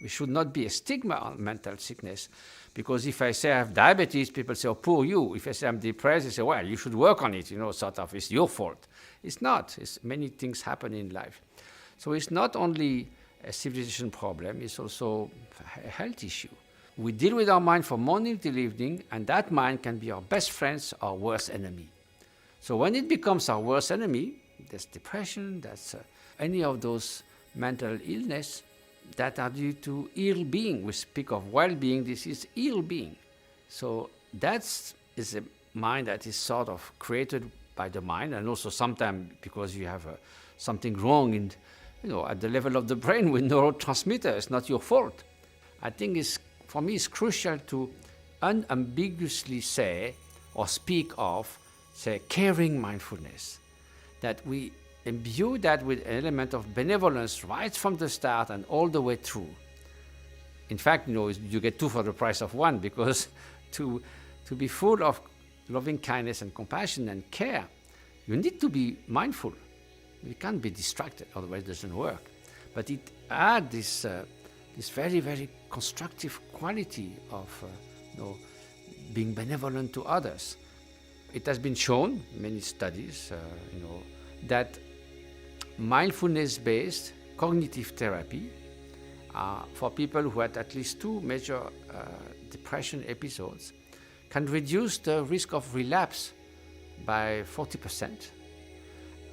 We should not be a stigma on mental sickness, because if I say I have diabetes, people say, oh, poor you. If I say I'm depressed, they say, well, you should work on it, sort of, it's your fault. It's not. Many things happen in life. So it's not only a civilization problem, it's also a health issue. We deal with our mind from morning till evening, and that mind can be our best friend, our worst enemy. So when it becomes our worst enemy, there's depression, that's any of those mental illness that are due to ill being. We speak of well-being, this is ill being. So that is a mind that is sort of created by the mind, and also sometimes because you have something wrong in, at the level of the brain with neurotransmitters. It's not your fault. I think for me it's crucial to unambiguously say or speak of, say, caring mindfulness, that we imbue that with an element of benevolence right from the start and all the way through. In fact, you get two for the price of one, because to be full of loving kindness and compassion and care, you need to be mindful. You can't be distracted, otherwise it doesn't work. But it adds this very, very constructive quality of being benevolent to others. It has been shown, many studies, that mindfulness-based cognitive therapy for people who had at least 2 major depression episodes can reduce the risk of relapse by 40%.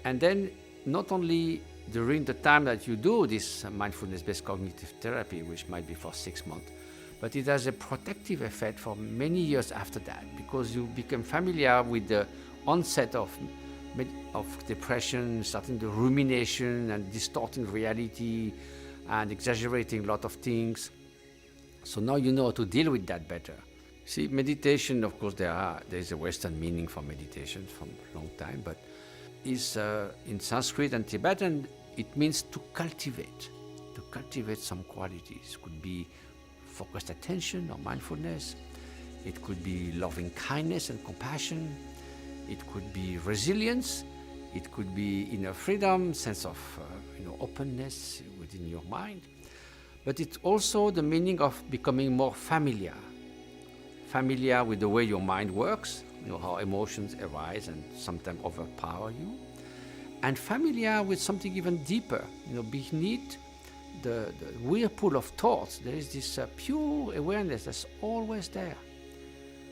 And then not only during the time that you do this mindfulness-based cognitive therapy, which might be for 6 months, but it has a protective effect for many years after that, because you become familiar with the onset of depression, starting the rumination and distorting reality and exaggerating a lot of things. So now you know how to deal with that better. See, meditation, of course, there is a Western meaning for meditation from a long time, but is in Sanskrit and Tibetan, it means to cultivate some qualities. It could be focused attention or mindfulness. It could be loving kindness and compassion. It could be resilience. It could be inner freedom, sense of openness within your mind. But it's also the meaning of becoming more familiar with the way your mind works, how emotions arise and sometimes overpower you, and familiar with something even deeper, beneath the whirlpool of thoughts. There is this pure awareness that's always there.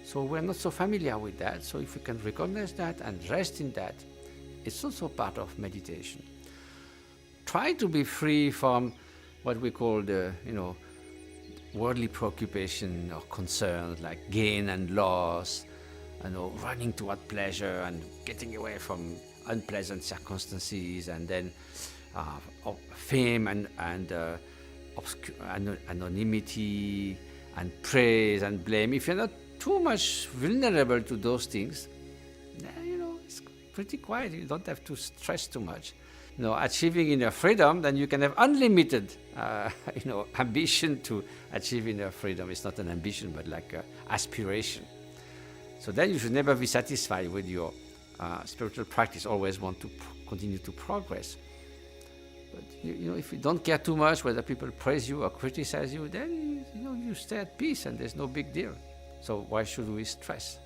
So we're not so familiar with that. So if we can recognize that and rest in that, it's also part of meditation. Try to be free from what we call the, worldly preoccupation or concerns like gain and loss, running toward pleasure and getting away from unpleasant circumstances, and then fame and anonymity and praise and blame. If you're not too much vulnerable to those things, then, it's pretty quiet. You don't have to stress too much. Achieving inner freedom, then you can have unlimited, ambition to achieve inner freedom. It's not an ambition, but like an aspiration. So then you should never be satisfied with your spiritual practice. Always want to continue to progress. But if you don't care too much whether people praise you or criticize you, then you stay at peace and there's no big deal. So why should we stress?